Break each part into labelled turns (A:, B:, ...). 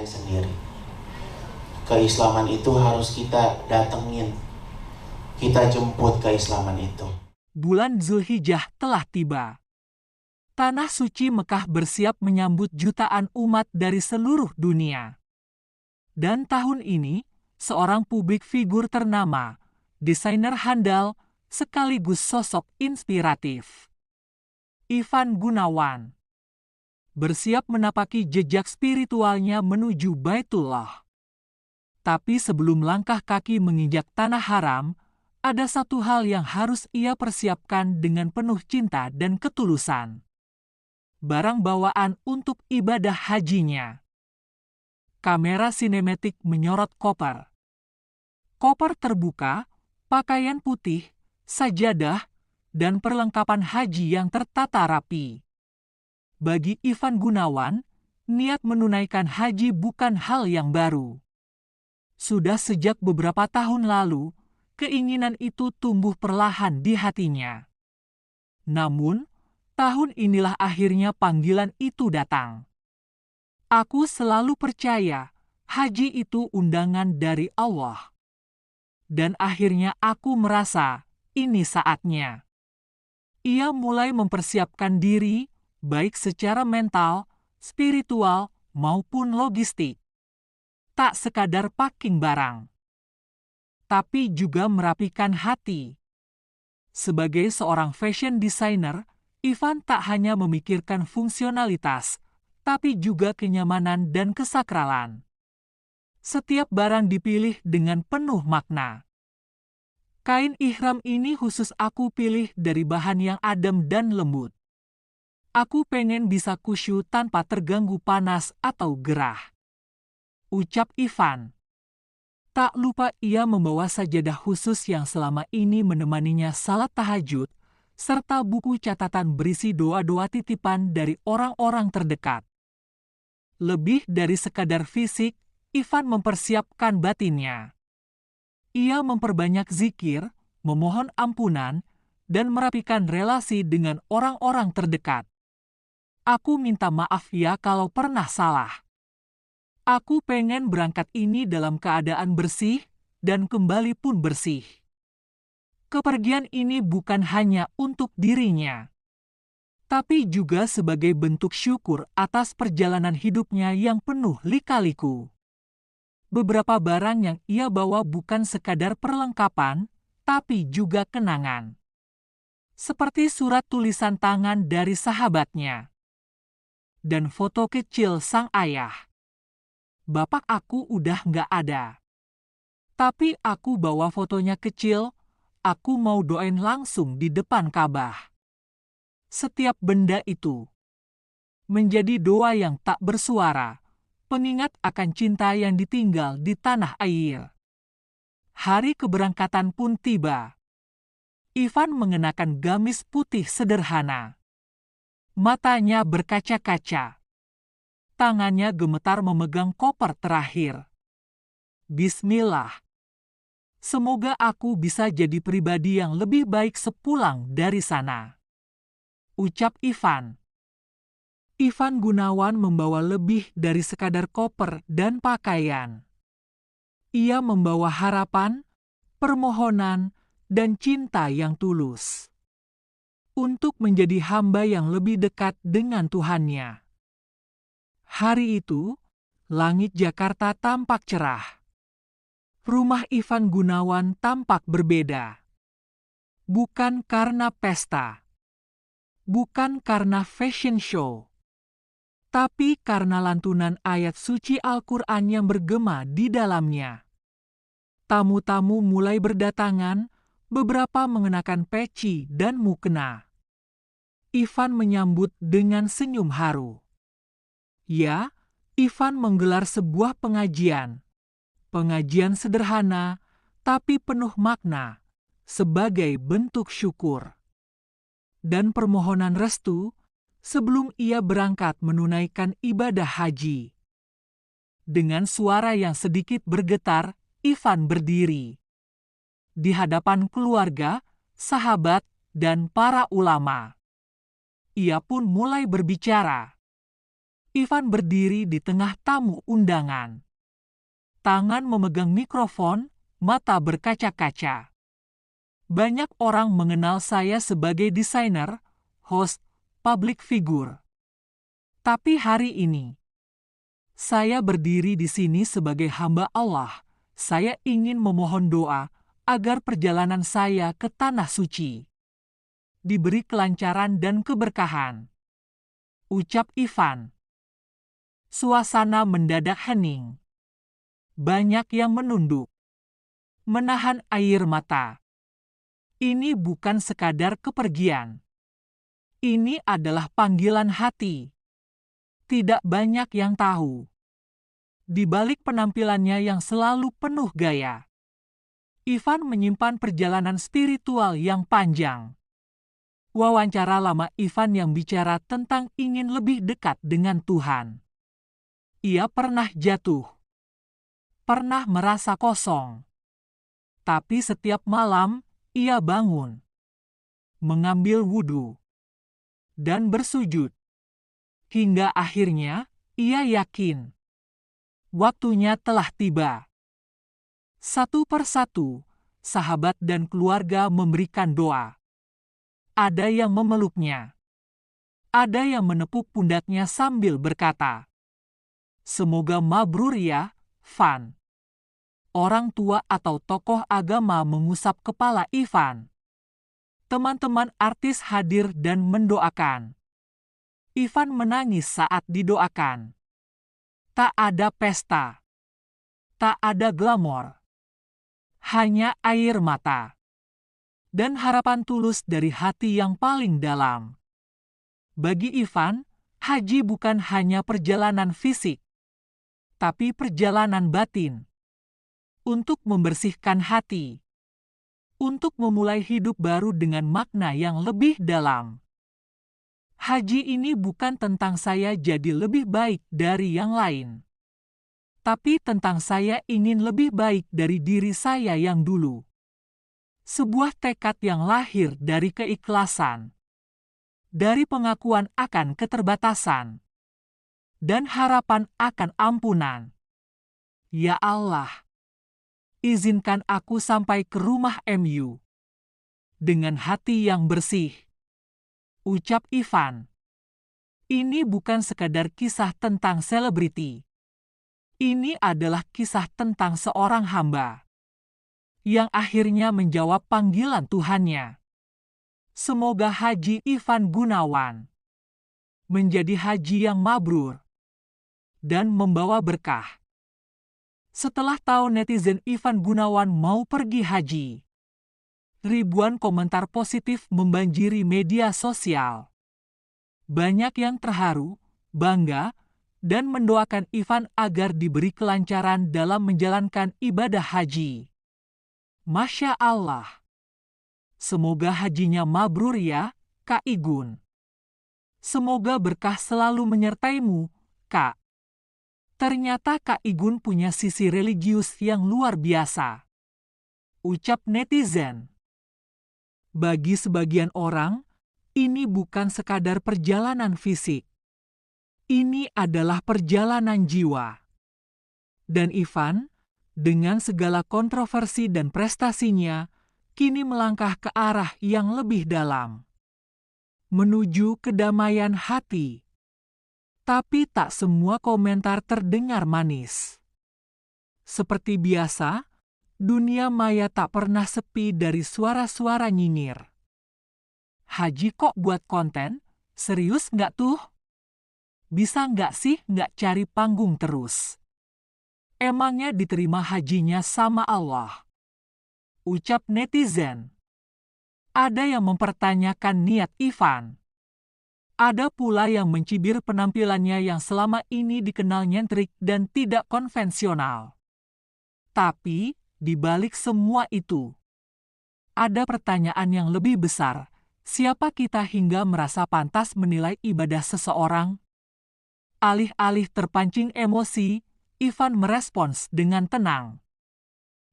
A: cari sendiri. Keislaman itu harus kita datengin, kita jemput keislaman itu.
B: Bulan Zulhijjah telah tiba. Tanah suci Mekah bersiap menyambut jutaan umat dari seluruh dunia. Dan tahun ini, seorang publik figur ternama, desainer handal, sekaligus sosok inspiratif, Ivan Gunawan, bersiap menapaki jejak spiritualnya menuju Baitullah. Tapi sebelum langkah kaki menginjak tanah haram, ada satu hal yang harus ia persiapkan dengan penuh cinta dan ketulusan. Barang bawaan untuk ibadah hajinya. Kamera sinematik menyorot koper. Koper terbuka, pakaian putih, sajadah, dan perlengkapan haji yang tertata rapi. Bagi Ivan Gunawan, niat menunaikan haji bukan hal yang baru. Sudah sejak beberapa tahun lalu, keinginan itu tumbuh perlahan di hatinya. Namun, tahun inilah akhirnya panggilan itu datang. Aku selalu percaya, haji itu undangan dari Allah. Dan akhirnya aku merasa, ini saatnya. Ia mulai mempersiapkan diri, baik secara mental, spiritual, maupun logistik. Tak sekadar packing barang, tapi juga merapikan hati. Sebagai seorang fashion designer, Ivan tak hanya memikirkan fungsionalitas, tapi juga kenyamanan dan kesakralan. Setiap barang dipilih dengan penuh makna. Kain ihram ini khusus aku pilih dari bahan yang adem dan lembut. Aku pengen bisa khusyuk tanpa terganggu panas atau gerah, ucap Ivan. Tak lupa ia membawa sajadah khusus yang selama ini menemaninya salat tahajud, serta buku catatan berisi doa-doa titipan dari orang-orang terdekat. Lebih dari sekadar fisik, Ivan mempersiapkan batinnya. Ia memperbanyak zikir, memohon ampunan, dan merapikan relasi dengan orang-orang terdekat. Aku minta maaf ya kalau pernah salah. Aku pengen berangkat ini dalam keadaan bersih, dan kembali pun bersih. Kepergian ini bukan hanya untuk dirinya, tapi juga sebagai bentuk syukur atas perjalanan hidupnya yang penuh lika-liku. Beberapa barang yang ia bawa bukan sekadar perlengkapan, tapi juga kenangan. Seperti surat tulisan tangan dari sahabatnya. Dan foto kecil sang ayah. Bapak aku udah nggak ada. Tapi aku bawa fotonya kecil, aku mau doain langsung di depan Ka'bah. Setiap benda itu menjadi doa yang tak bersuara, pengingat akan cinta yang ditinggal di tanah air. Hari keberangkatan pun tiba. Ivan mengenakan gamis putih sederhana. Matanya berkaca-kaca. Tangannya gemetar memegang koper terakhir. Bismillah. Semoga aku bisa jadi pribadi yang lebih baik sepulang dari sana, ucap Ivan. Ivan Gunawan membawa lebih dari sekadar koper dan pakaian. Ia membawa harapan, permohonan, dan cinta yang tulus. Untuk menjadi hamba yang lebih dekat dengan Tuhannya. Hari itu, langit Jakarta tampak cerah. Rumah Ivan Gunawan tampak berbeda. Bukan karena pesta. Bukan karena fashion show. Tapi karena lantunan ayat suci Al-Quran yang bergema di dalamnya. Tamu-tamu mulai berdatangan, beberapa mengenakan peci dan mukena. Ivan menyambut dengan senyum haru. Ya, Ivan menggelar sebuah pengajian. Pengajian sederhana, tapi penuh makna, sebagai bentuk syukur. Dan permohonan restu, sebelum ia berangkat menunaikan ibadah haji. Dengan suara yang sedikit bergetar, Ivan berdiri. Di hadapan keluarga, sahabat, dan para ulama. Ia pun mulai berbicara. Ivan berdiri di tengah tamu undangan. Tangan memegang mikrofon, mata berkaca-kaca. Banyak orang mengenal saya sebagai desainer, host, public figure. Tapi hari ini, saya berdiri di sini sebagai hamba Allah. Saya ingin memohon doa agar perjalanan saya ke Tanah Suci diberi kelancaran dan keberkahan. Ucap Ivan. Suasana mendadak hening. Banyak yang menunduk, menahan air mata. Ini bukan sekadar kepergian. Ini adalah panggilan hati. Tidak banyak yang tahu. Di balik penampilannya yang selalu penuh gaya, Ivan menyimpan perjalanan spiritual yang panjang. Wawancara lama Ivan yang bicara tentang ingin lebih dekat dengan Tuhan. Ia pernah jatuh, pernah merasa kosong. Tapi setiap malam, ia bangun, mengambil wudhu, dan bersujud. Hingga akhirnya, ia yakin waktunya telah tiba. Satu persatu, sahabat dan keluarga memberikan doa. Ada yang memeluknya. Ada yang menepuk pundaknya sambil berkata, "Semoga mabrur ya, Van." Orang tua atau tokoh agama mengusap kepala Ivan. Teman-teman artis hadir dan mendoakan. Ivan menangis saat didoakan. Tak ada pesta. Tak ada glamor. Hanya air mata. Dan harapan tulus dari hati yang paling dalam. Bagi Ivan, haji bukan hanya perjalanan fisik, tapi perjalanan batin. Untuk membersihkan hati. Untuk memulai hidup baru dengan makna yang lebih dalam. Haji ini bukan tentang saya jadi lebih baik dari yang lain. Tapi tentang saya ingin lebih baik dari diri saya yang dulu. Sebuah tekad yang lahir dari keikhlasan. Dari pengakuan akan keterbatasan. Dan harapan akan ampunan. Ya Allah, izinkan aku sampai ke rumah MU. Dengan hati yang bersih. Ucap Ivan. Ini bukan sekadar kisah tentang selebriti. Ini adalah kisah tentang seorang hamba yang akhirnya menjawab panggilan Tuhannya. Semoga Haji Ivan Gunawan menjadi haji yang mabrur dan membawa berkah. Setelah tahu netizen Ivan Gunawan mau pergi haji, ribuan komentar positif membanjiri media sosial. Banyak yang terharu, bangga, dan mendoakan Ivan agar diberi kelancaran dalam menjalankan ibadah haji. Masya Allah. Semoga hajinya mabrur ya, Kak Igun. Semoga berkah selalu menyertaimu, Kak. Ternyata Kak Igun punya sisi religius yang luar biasa. Ucap netizen. Bagi sebagian orang, ini bukan sekadar perjalanan fisik. Ini adalah perjalanan jiwa. Dan Ivan, dengan segala kontroversi dan prestasinya, kini melangkah ke arah yang lebih dalam. Menuju kedamaian hati. Tapi tak semua komentar terdengar manis. Seperti biasa, dunia maya tak pernah sepi dari suara-suara nyinyir. Haji kok buat konten? Serius nggak tuh? Bisa nggak sih nggak cari panggung terus? Emangnya diterima hajinya sama Allah? Ucap netizen. Ada yang mempertanyakan niat Ivan. Ada pula yang mencibir penampilannya yang selama ini dikenal nyentrik dan tidak konvensional. Tapi, di balik semua itu, ada pertanyaan yang lebih besar. Siapa kita hingga merasa pantas menilai ibadah seseorang? Alih-alih terpancing emosi, Ivan merespons dengan tenang.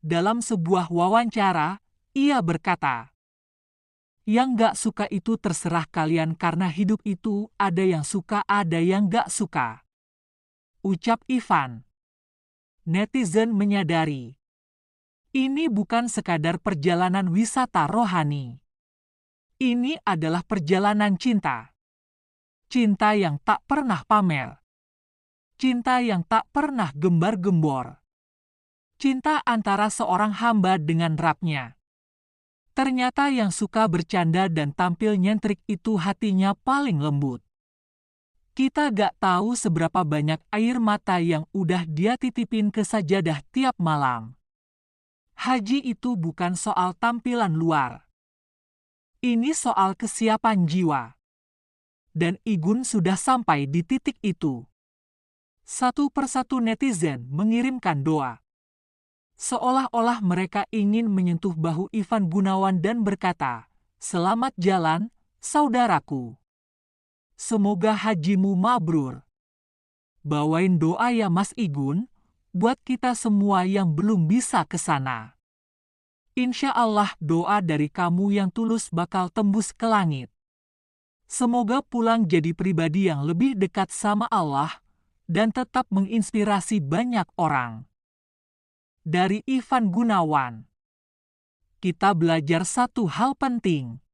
B: Dalam sebuah wawancara, ia berkata, "Yang gak suka itu terserah kalian karena hidup itu ada yang suka ada yang gak suka. ucap Ivan. Netizen menyadari, ini bukan sekadar perjalanan wisata rohani. Ini adalah perjalanan cinta. Cinta yang tak pernah pamer. Cinta yang tak pernah gembar-gembor. Cinta antara seorang hamba dengan Rabnya. Ternyata yang suka bercanda dan tampil nyentrik itu hatinya paling lembut. Kita gak tahu seberapa banyak air mata yang udah dia titipin ke sajadah tiap malam. Haji itu bukan soal tampilan luar. Ini soal kesiapan jiwa. Dan Igun sudah sampai di titik itu. Satu persatu netizen mengirimkan doa. Seolah-olah mereka ingin menyentuh bahu Ivan Gunawan dan berkata, "Selamat jalan, saudaraku. Semoga hajimu mabrur." Bawain doa ya Mas Igun, buat kita semua yang belum bisa ke sana. Insya Allah doa dari kamu yang tulus bakal tembus ke langit. Semoga pulang jadi pribadi yang lebih dekat sama Allah dan tetap menginspirasi banyak orang. Dari Ivan Gunawan, kita belajar satu hal penting.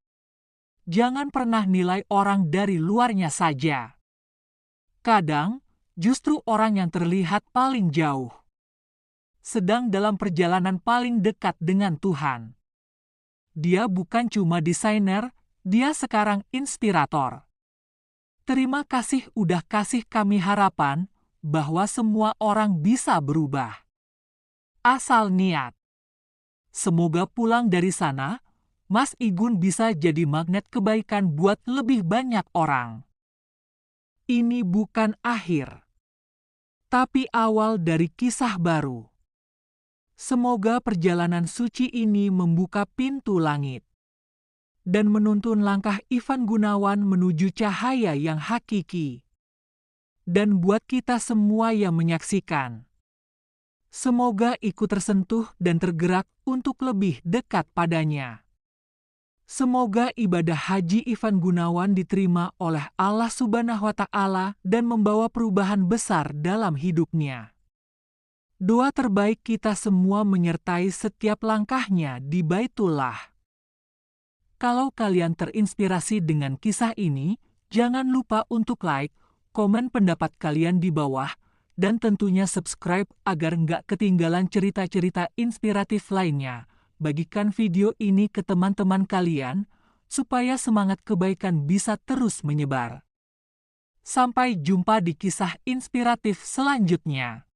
B: Jangan pernah nilai orang dari luarnya saja. Kadang, justru orang yang terlihat paling jauh sedang dalam perjalanan paling dekat dengan Tuhan. Dia bukan cuma desainer, dia sekarang inspirator. Terima kasih udah kasih kami harapan bahwa semua orang bisa berubah. Asal niat. Semoga pulang dari sana, Mas Igun bisa jadi magnet kebaikan buat lebih banyak orang. Ini bukan akhir, tapi awal dari kisah baru. Semoga perjalanan suci ini membuka pintu langit dan menuntun langkah Ivan Gunawan menuju cahaya yang hakiki. Dan buat kita semua yang menyaksikan, semoga ikut tersentuh dan tergerak untuk lebih dekat padanya. Semoga ibadah haji Ivan Gunawan diterima oleh Allah Subhanahu wa Ta'ala dan membawa perubahan besar dalam hidupnya. Doa terbaik kita semua menyertai setiap langkahnya di Baitullah. Kalau kalian terinspirasi dengan kisah ini, jangan lupa untuk like, komen pendapat kalian di bawah, dan tentunya subscribe agar nggak ketinggalan cerita-cerita inspiratif lainnya. Bagikan video ini ke teman-teman kalian, supaya semangat kebaikan bisa terus menyebar. Sampai jumpa di kisah inspiratif selanjutnya.